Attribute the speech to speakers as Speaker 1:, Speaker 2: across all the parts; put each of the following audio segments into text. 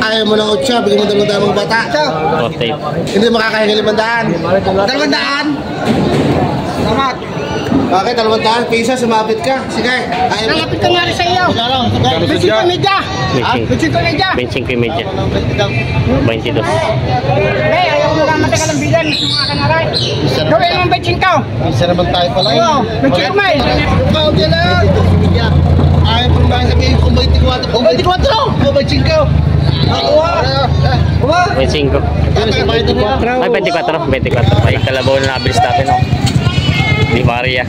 Speaker 1: Ayaw mo ng 8, bigyan mo 200 mga bata.
Speaker 2: Okay.
Speaker 1: Hindi makakahingi 500.
Speaker 3: 200. Salamat.
Speaker 1: Bakit? 200 piso, sumapit ka. Sige.
Speaker 3: Nalapit ka nga rin sa iyo. Bensin ko media. Bensin ko media.
Speaker 2: Bensin ko media. 22.
Speaker 3: Hey, ayaw mo lang matagal ang bilan. Mga kanaray. Gawin mo bensin ka.
Speaker 1: Isa naman tayo pala.
Speaker 3: Oo, bensin ko may.
Speaker 1: Ikaw dyan lang. Ayaw po ba sabihin kung 24? O 24? O 25?
Speaker 2: Bensin ko. Ay, 24. 24. Ay, kalabaw na nabilis natin. Oh. Di Maria.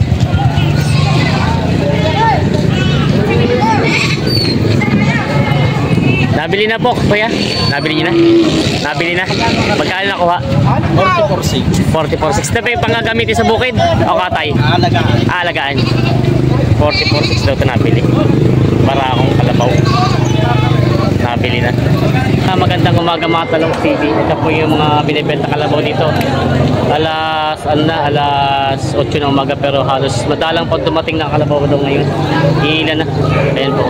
Speaker 2: Nabili na po, kuya. Nabili niyo na. Nabili na. Magkano nakuha? 44.6. 44.6. Ito pa yung pangagamitin sa bukid o katay? Alagaan. 44.6 daw ito nabili. Para akong kalabaw. Nabili na. Magandang umaga mga Talong TV. Ito po yung mga binibenta kalabaw dito. Alas 8 ng umaga pero halos madalang po dumating ng kalabaw doon ngayon. Ilan na. Ayan po.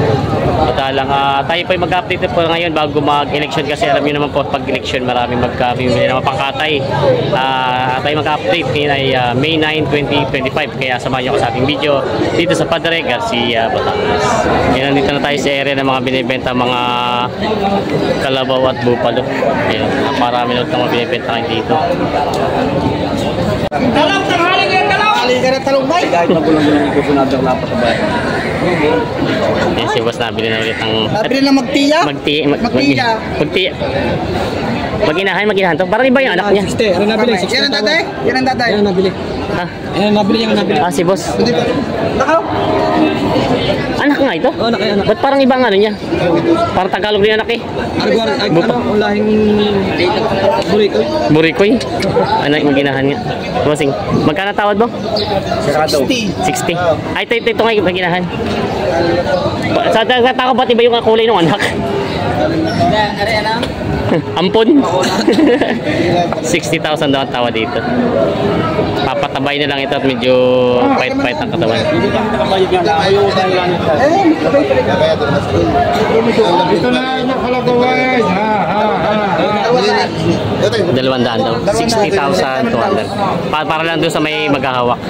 Speaker 2: Madalang. Tayo po yung mag-update po ngayon bago mag-election kasi alam niyo naman po pag election maraming magkabili naman pangkatay. Tayo mag-update ngayon ay May 9, 2025. Kaya samahan niyo ako sa ating video dito sa Padre Garcia, Batangas. Ayan, nandito na tayo sa area ng mga binibenta mga kalabaw at bupalo. Ayan, marami na mga binibenta ngayon dito.
Speaker 3: Talong, tanghali ka na talong.
Speaker 1: Alin ka na talong bay.
Speaker 4: Kahit magulang-gulang ito punadang lapat sa bahay.
Speaker 2: Ayan, si boss nabili na ulit ang...
Speaker 3: Nabili na magtiya.
Speaker 2: Magtiya. Maginahan to. Parang iba yung anak niya.
Speaker 4: 60. Ano nabili? 60.
Speaker 3: Yan ang tatay. Yan ang tatay.
Speaker 4: Yan ang nabili.
Speaker 2: Ha?
Speaker 4: Yan ang nabili. Yan ang nabili.
Speaker 2: Si boss.
Speaker 3: Nakaw.
Speaker 2: Anak nga ito?
Speaker 4: Oo, anak.
Speaker 2: Ba't parang ibang ano niya? Parang Tagalog din anak eh.
Speaker 4: Ano? Ulahing burikoy.
Speaker 2: Burikoy? Anak yung ginahan nga. Bossing, magkano tawad mo?
Speaker 4: 60.
Speaker 2: 60. Ay, ito nga yung ginahan. Sa tako ba't iba yung kulay ng anak? Ampon. 60,000 daw ang tawa dito. Papatabay na lang ito at medyo pait-pait ang katawan.
Speaker 1: Ito na nakalagawin.
Speaker 2: 200 daw. 60,200. Para lang doon sa may maghahawak.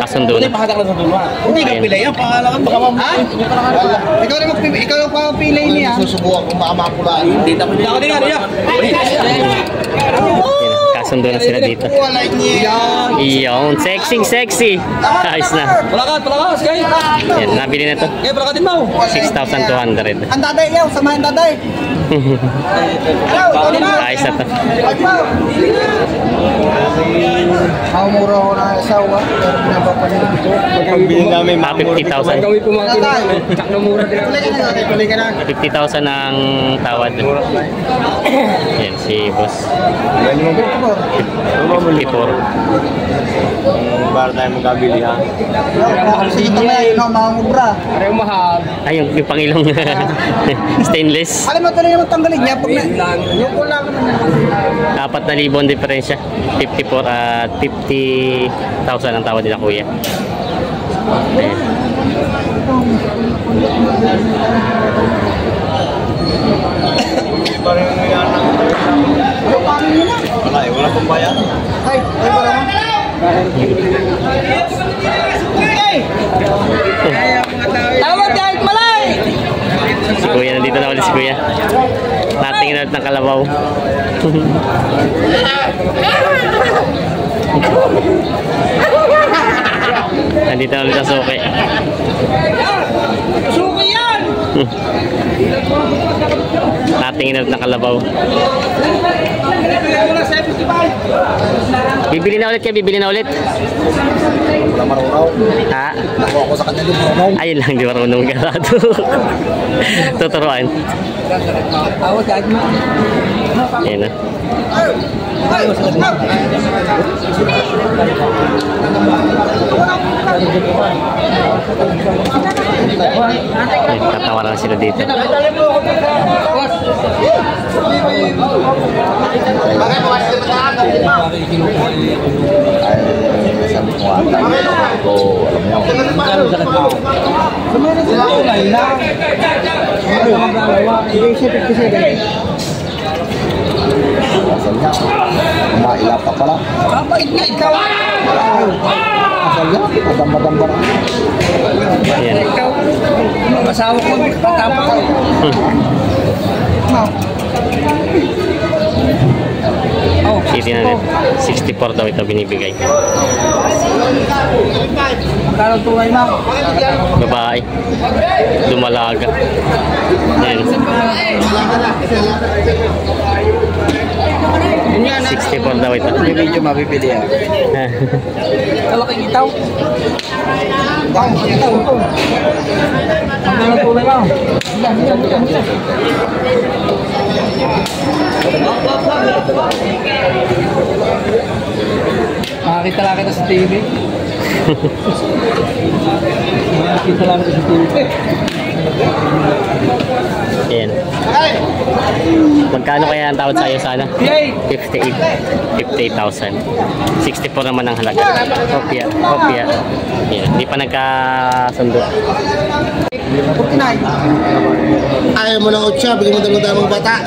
Speaker 2: Kasundo na.
Speaker 1: Hindi ka pila yan. Pangalan baka mamay.
Speaker 3: Ikaw ang papilay niya.
Speaker 1: Susubukan kung baka makulaan.
Speaker 2: Kasundo na sila dito. Iyon. Sexy. Ayos na.
Speaker 4: Palakas, kay.
Speaker 2: Yan, nabili na to.
Speaker 4: Kay, palakatin mo.
Speaker 2: 6,200.
Speaker 3: Ang tatay niya, samahan tatay.
Speaker 2: Ayos na to.
Speaker 3: Mura ko na asawa. Pero pinapapanin ko.
Speaker 4: Pagkabili namin,
Speaker 2: 50,000.
Speaker 4: Kami pumakin na kami. Kakno mura din.
Speaker 3: Tuloy ka na.
Speaker 2: 50,000 ang tawad. Yan, si boss. 54.
Speaker 4: Para tayo magkabili ha.
Speaker 3: Sige na yun, mga mura.
Speaker 4: Parang mahal.
Speaker 2: Ay, yung pangilong stainless.
Speaker 3: Alam mo ito na naman tanggalin niya. Pag yung wala ka naman.
Speaker 2: 4,000 ang diferensya. 54 at 50,000 ang tawad nila kuya. Ayan.
Speaker 4: Wala pong bayan.
Speaker 3: Ay, wala mo. Tawag kahit malay!
Speaker 2: Si kuya, nandito na ulit si kuya. Natingin ulit ng kalabaw. Nandito na ulit ang suki.
Speaker 3: Suki yan!
Speaker 2: Natingin ulit ng kalabaw. Bibili na ulit kayo, bibili na ulit.
Speaker 1: Wala marunong.
Speaker 2: Ha?
Speaker 1: Nakuha ko sa kanya yung marunong.
Speaker 2: Ayun lang, di marunong garado. Tuturuan. Ayan na. Tatawaran sila dito.
Speaker 1: Sabi ko ata. Alam niyo.
Speaker 3: Hindi siya 57.
Speaker 1: Maila pa pala.
Speaker 3: Kapait na ikaw.
Speaker 1: Asal niya, madamba-damba na.
Speaker 2: Ayan.
Speaker 3: Ikaw. Asawa ko. Tapos ko. Oh,
Speaker 2: City na rin. 64 daw ito binibigay.
Speaker 3: magkano tunay mo?
Speaker 2: Babae. Dumalaga. Ayan. 64 daw ito.
Speaker 1: May video mapipili yan.
Speaker 3: Kalaking itaw. Itaw. Magkano tunay mo? Makakita lang kita sa TV. Makakita lang kita sa TV.
Speaker 2: Ayan. Magkano kaya ang tawad sa'yo sana? 58,000. 64 naman ang halaga. Kopya. Ayan. Hindi pa nagkasundo.
Speaker 3: 49.
Speaker 1: Ayaw mo ng 8, bigyan mo dalawang bata.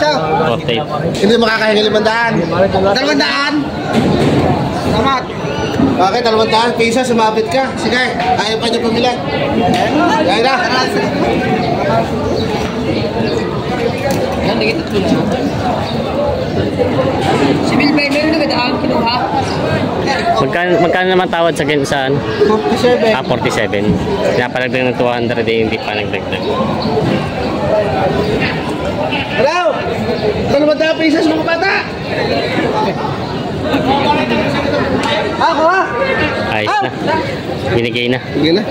Speaker 2: 48.
Speaker 1: Hindi makakahingi 500.
Speaker 3: 200. Salamat.
Speaker 1: Bakit? 200 piso, sumapit ka. Sige, ayaw pa niyo pumila. Yan na.
Speaker 3: Yan, dikit at tuloy. Si Bilbay, meron na gadaan, kinuha.
Speaker 2: Magkano naman tawad sa saan?
Speaker 3: 47.
Speaker 2: 47. Pinapalagdag ng 200 hindi pa nagdagdag.
Speaker 1: Hello! 200 piso sa mga bata.
Speaker 3: Ako ha?
Speaker 2: Ayos na. Binigay na.
Speaker 1: Sige na.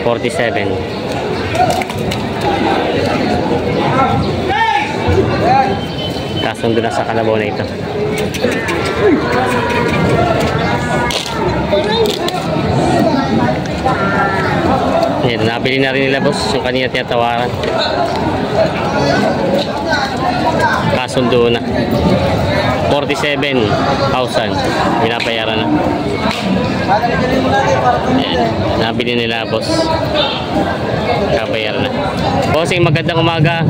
Speaker 2: 47. Kasundo na sa kalabaw na ito. Yan, nabili na rin nila boss yung kanina tinatawaran. Kasundo na. 47,000 binabayaran na. Yan, nabili nila boss. Kabayaran na. Bossing, magandang umaga.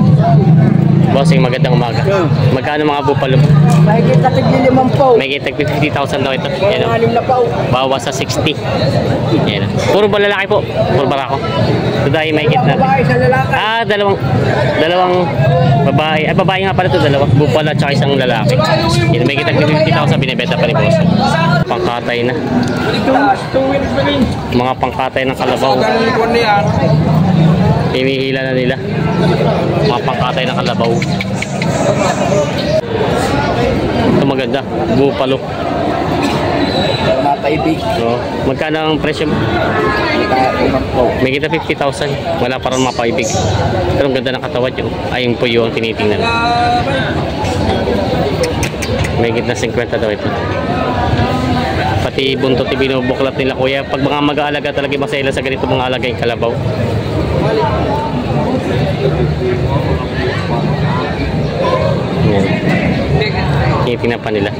Speaker 2: Bossing, magandang umaga. Magkano mga bupalo?
Speaker 3: Mahigit na tig-5 po.
Speaker 2: May kitag 50,000 daw ito. Yan, oh.
Speaker 3: 6 na po.
Speaker 2: Bawas sa 60. Yan. Puro ba lalaki po? Puro barako. Ito dahil may kitna.
Speaker 3: Babae sa lalaki.
Speaker 2: Dalawang babae. Ay, babae nga pala ito. Dalawa. Bupala at saka isang lalaki. Yan, may kitag 50,000. Binibenta pa ni boss. Pangkatay na. Mga pangkatay ng kalabaw. Pinihila na nila. Mga pangkatay ng kalabaw. Ito maganda. Bupalo.
Speaker 1: Mapaibig.
Speaker 2: So, magkano ang presyo mo? May kita 50,000. Wala pa rin mapaibig. Pero ang ganda ng katawad yun. Ayun po yung tinitingnan. May kita 50 daw ito. Pati buntot binubuklat nila kuya. Pag mga mag-aalaga talaga masaya sa ganito mga alaga yung kalabaw. Yan. Tinitingnan pa nila.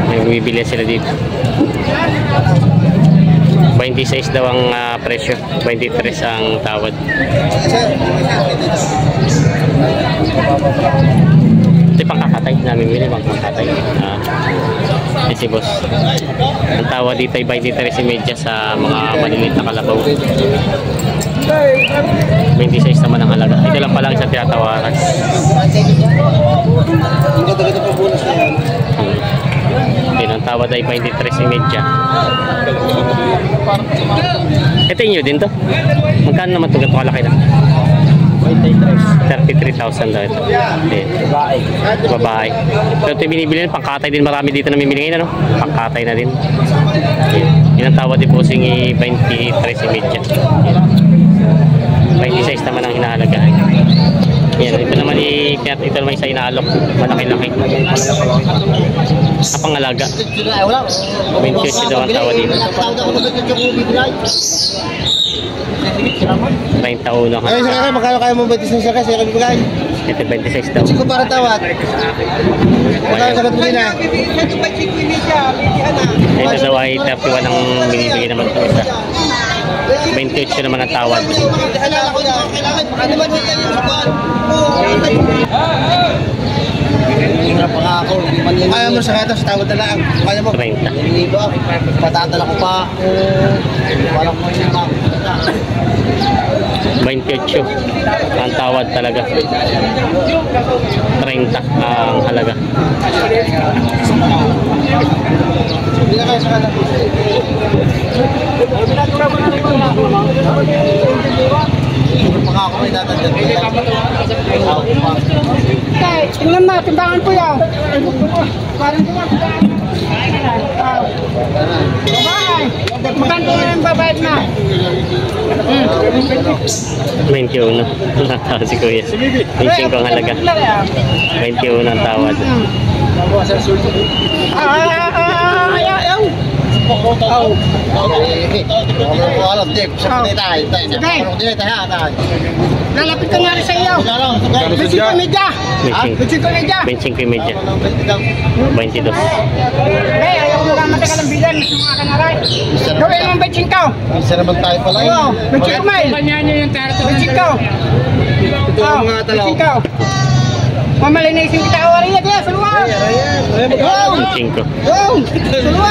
Speaker 2: May bumibili sila dito. 26 daw ang presyo. 23 ang tawad. Ito yung pangkakatay. Namimili pangkakatay. Si boss. Ang tawad dito ay 23 si medya sa mga maliliit na kalabaw. 26 naman ang halaga. Ito lang pala isang tinatawaran.
Speaker 1: Ang ganda-ganda pa bonus na yan.
Speaker 2: Din ang tawad ay 23 si medya. Ito inyo din to. Magkano naman ito ganito kalaki na? 33,000 daw ito.
Speaker 1: Babae.
Speaker 2: Babae. Pero ito binibili na pangkatay din. Marami dito na mimili ngayon, ano? Pangkatay na din. Yan ang tawad din po sing 23 si medya. 26 naman ang hinahalagahan. Yan, ito naman ito naman isa inaalok. Malaki-laki. Ang pangalaga. 28 daw ang tawad dito. 20 taon
Speaker 1: Ay, sa kakay, magkano kaya mo 26 siya kasi kami bigay?
Speaker 2: Ito 26 daw.
Speaker 1: Sige para tawad. Magkano sagot mo din na?
Speaker 2: Ito daw ay 31 ang binibigay naman ito isa. 28 naman ang tawad.
Speaker 1: Kailangan ko yan. Kailangan. Baka naman mo yan yung buwan. Kaya mo sa kata sa tawad na lang. Kaya mo.
Speaker 2: 30.
Speaker 1: Patatala ko pa. Walang mo yung
Speaker 2: 28 ang tawad talaga. 30 ang halaga.
Speaker 1: Hindi na kayo sa kata. Baka ako may tatagyan.
Speaker 3: Okay, tingnan mo, timbangan po yan. Parang tingnan po yan. Babae. Magkano na yung babayad na?
Speaker 2: 21 ang si Kuya. 25 ang halaga. 21 ang tawad.
Speaker 3: Ayaw. Lalapit ka nga rin sa iyo. Bisin ko media. Bisin ko media.
Speaker 2: 25 media. 22.
Speaker 3: Eh, ayaw mo lang matagal ang bilan. Mga kanaray. Gawin mong bitsin ka.
Speaker 1: Isa naman tayo pala yun.
Speaker 3: Oo, bitsin ko may. Bitsin ka. Bitsin ka. Mamalinisin kita awari yan. Saluwa.
Speaker 2: 25.
Speaker 3: Saluwa.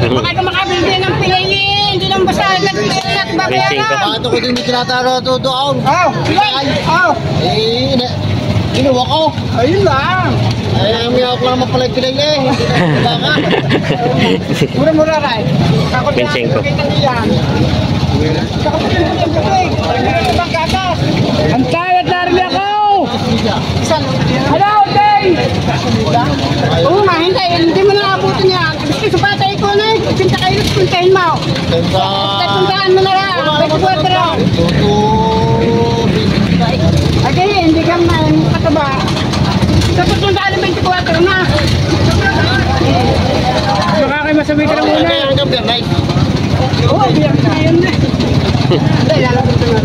Speaker 3: Baka ka makabili ng pinili. Hindi lang basta agad at babayaran.
Speaker 1: Bakit ako din may tinataro doon? Ginawa ko.
Speaker 3: Ayun lang.
Speaker 1: Ay, may ako lang mapalag-pilag eh. Baka.
Speaker 3: Mura-mura rin.
Speaker 2: 25.
Speaker 3: Ang tayad na rin ako! Hello, Day! Oo nga, hindi mo na abutin yan. Gusto sa patay ko na, pinta kayo, puntahin mo. Puntahan mo na lang, 24. Agay, hindi ka kataba. Tapos puntahan ng 24 na. Baka kayo masabi ka lang muna. Oo, biyak na yun na. Hindi, lalapit ko na.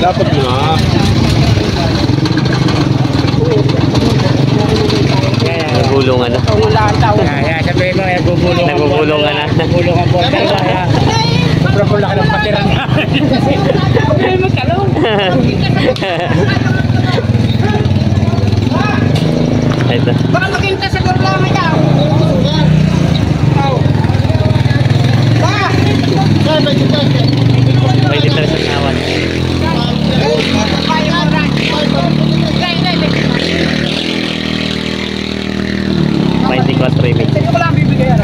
Speaker 4: Dapat nga.
Speaker 2: Nagugulungan na.
Speaker 3: Sabihin mo,
Speaker 2: Nagugulungan na.
Speaker 3: Gulungan po. Sobrang pula ka ng patiran. Huwag mo talong.
Speaker 2: Ito.
Speaker 3: Baka maginta sa gurlama yaw. Ba!
Speaker 2: 23 ang tawad.
Speaker 3: Kaya mo rin. Dai.
Speaker 2: 24 media.
Speaker 3: Sino ko lang bibigay yan?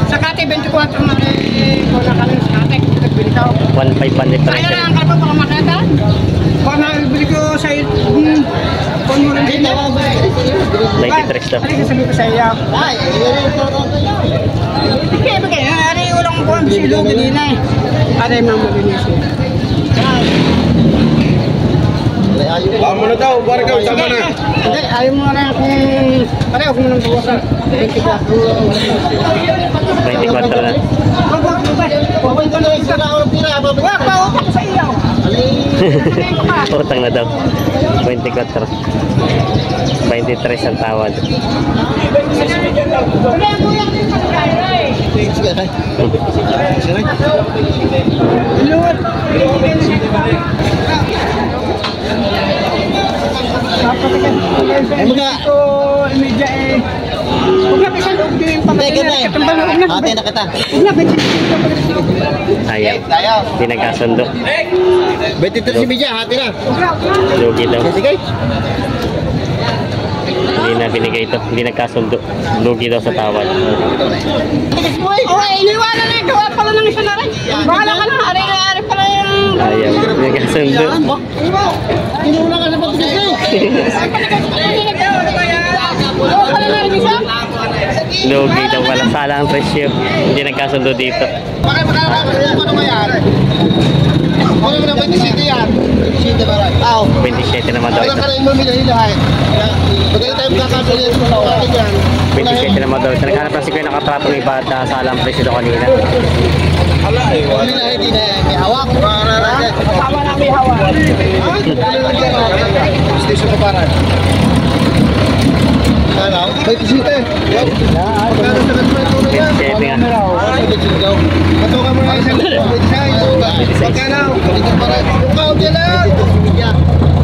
Speaker 3: Sa kate 24 na rin. Kung nakalun sa kate, nagbili ka.
Speaker 2: 1.5 pan
Speaker 3: Kaya
Speaker 2: difference.
Speaker 3: lang ka pa baka makita. Baka nabili ko sa iyo. Kung mo rin dito.
Speaker 2: 23 daw.
Speaker 3: Ano sabi ko sa iyo? Bigay. Ari, walang buwan. Silo, ganina eh. Ari, mamalinis eh.
Speaker 4: Baka mo na daw, bari ka, tama na.
Speaker 3: Hindi, ayaw mo na kung... Pare, huwag mo nang bawasan.
Speaker 2: 24 na.
Speaker 3: Wag, bawa ko sa iyo.
Speaker 2: Utang na daw. 24. 23 ang tawad.
Speaker 1: Ay mga.
Speaker 3: Media eh. Huwag na kasi loob din yung pagkakas.
Speaker 1: Ate na kita.
Speaker 3: Huwag na,
Speaker 2: Ayaw. Hindi nagkasundo.
Speaker 1: 23 si Bija, hati na.
Speaker 2: Lugi daw.
Speaker 1: Sige.
Speaker 2: Hindi na binigay ito. Hindi nagkasundo. Lugi daw sa tawad.
Speaker 3: Oh, iniwanan na. Gawa pala ng isa na rin. Bahala ka na. Ari pala yung...
Speaker 2: Ayaw. Hindi nagkasundo.
Speaker 1: Inuna ka sa pagkakasay.
Speaker 3: Oo, pala na rin isa.
Speaker 2: Lugi daw pala. Sala ang presyo. Hindi nagkasundo dito.
Speaker 1: Bakit ano ba yan? Ano mo na 27 yan? 27 ba rin?
Speaker 2: 27 naman daw
Speaker 1: Wala
Speaker 2: ito.
Speaker 1: ka rin mo minahilahin. Magaling tayo magkakasulit sa akin yan.
Speaker 2: 27 naman daw ito. Naghanap lang si Kuya nakatratong iba at sala ang presyo daw kanina.
Speaker 1: Minahin din eh. May hawak.
Speaker 3: Kasama na may hawa.
Speaker 1: Station pa parang. Magkano? 27. Yan. Magkano sa ganito ito na yan?
Speaker 2: 27 nga.
Speaker 1: Matuka mo na isang 26. Magkano? Balikan pa rin. Yung kaunti lang.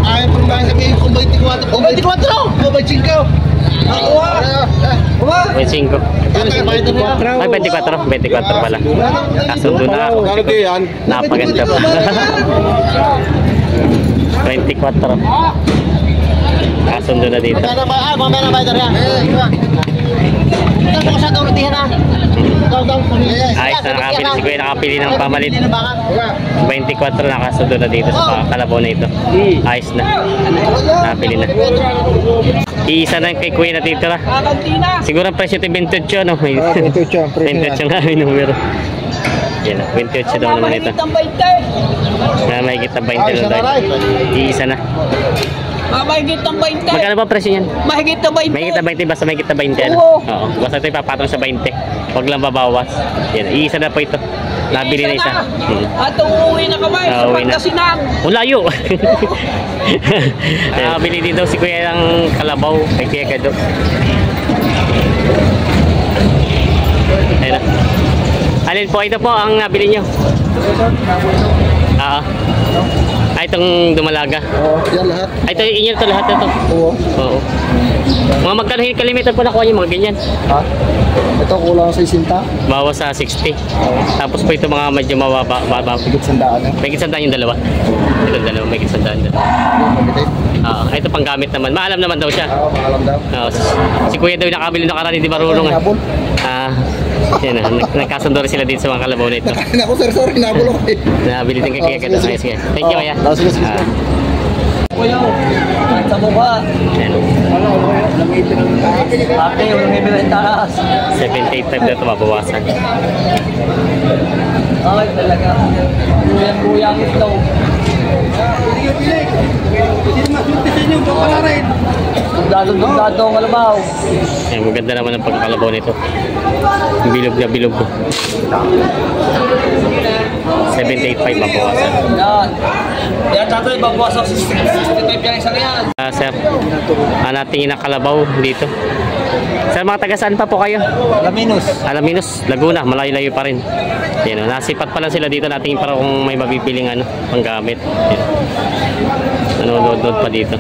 Speaker 1: Ayaw pa naman sabihin kung 24. O 24? O 25. Nakuha.
Speaker 2: 25. Ay, 24. 24 pala. Kasundo na ako.
Speaker 4: Kano di yan?
Speaker 2: Napaganda pa. 24. Kasundo na dito.
Speaker 1: Mamaya na ba ito rin? Ito ko sa turutihan na.
Speaker 2: Ayos na nakapili si Kuya, nakapili ng pamalit. 24 nakasundo na dito sa kalabaw na ito. Ayos na. Nakapili na. Iisa na kay Kuya na titira. Siguro ang presyo ito 28, no? 28 nga yung numero. Yan na, 28 daw naman ito. Kaya may kita 20 na tayo. Iisa na.
Speaker 3: Mahigit ng 20.
Speaker 2: Magkano ba presyo yan?
Speaker 3: Mahigit ng 20.
Speaker 2: May kita 20, basta may kita 20. Ano?
Speaker 3: Oo.
Speaker 2: Oo. Basta ito ipapatong sa 20. Huwag lang babawas. Yan, iisa na po ito. Nabili na isa.
Speaker 3: At uuwi na kamay sa
Speaker 2: Uuwi na.
Speaker 3: Pangasinan.
Speaker 2: Oh, layo! Nabili din daw si Kuya ng kalabaw kay Kuya Gado. Ayun na. Alin po, ito po ang nabili nyo. Oo. Ay, itong dumalaga.
Speaker 1: Oo, yan lahat.
Speaker 2: Ay, ito, inyo ito lahat na ito.
Speaker 1: Oo.
Speaker 2: Oo. Mga magkano kalimitan po nakuha nyo, mga ganyan.
Speaker 1: Ha? Ito kulang sa isinta.
Speaker 2: Bawas sa 60. Tapos po ito mga medyo mababa.
Speaker 1: Higit sandaan eh.
Speaker 2: May sandaan yung dalawa. Ito dalawa, may sandaan dalawa. Ito pang gamit naman. Maalam naman daw siya.
Speaker 1: Oo, maalam daw.
Speaker 2: Si Kuya daw yung nakabili ng karani, di marunong.
Speaker 1: Nabol.
Speaker 2: Yan na, nagkasundo rin sila dito sa mga kalabaw na ito.
Speaker 1: Naku sir, sorry, nabol ako eh.
Speaker 2: Nabili din kay Kuya Gado. Ayos nga. Thank you, Kuya.
Speaker 1: Sige, sige.
Speaker 3: Kuya, sa mukha.
Speaker 2: Yan.
Speaker 3: Ate, walang ibig ng taas.
Speaker 2: 785 daw ito mabawasan.
Speaker 3: Ay, talaga. Kuya, ito. Dado ang kalabaw.
Speaker 2: Yan, maganda naman ang pagkakalabaw nito. Bilog na bilog. 785 mabawasan.
Speaker 3: Yan. Yan, tato, ibabawas ako 65 yan isang yan.
Speaker 2: Sir, natingin ang kalabaw dito. Sir, mga taga saan pa po kayo? Alaminos, Laguna, malayo-layo pa rin. Yan, nasipat pa lang sila dito, natingin para kung may mabibiling panggamit. Nanonood pa dito.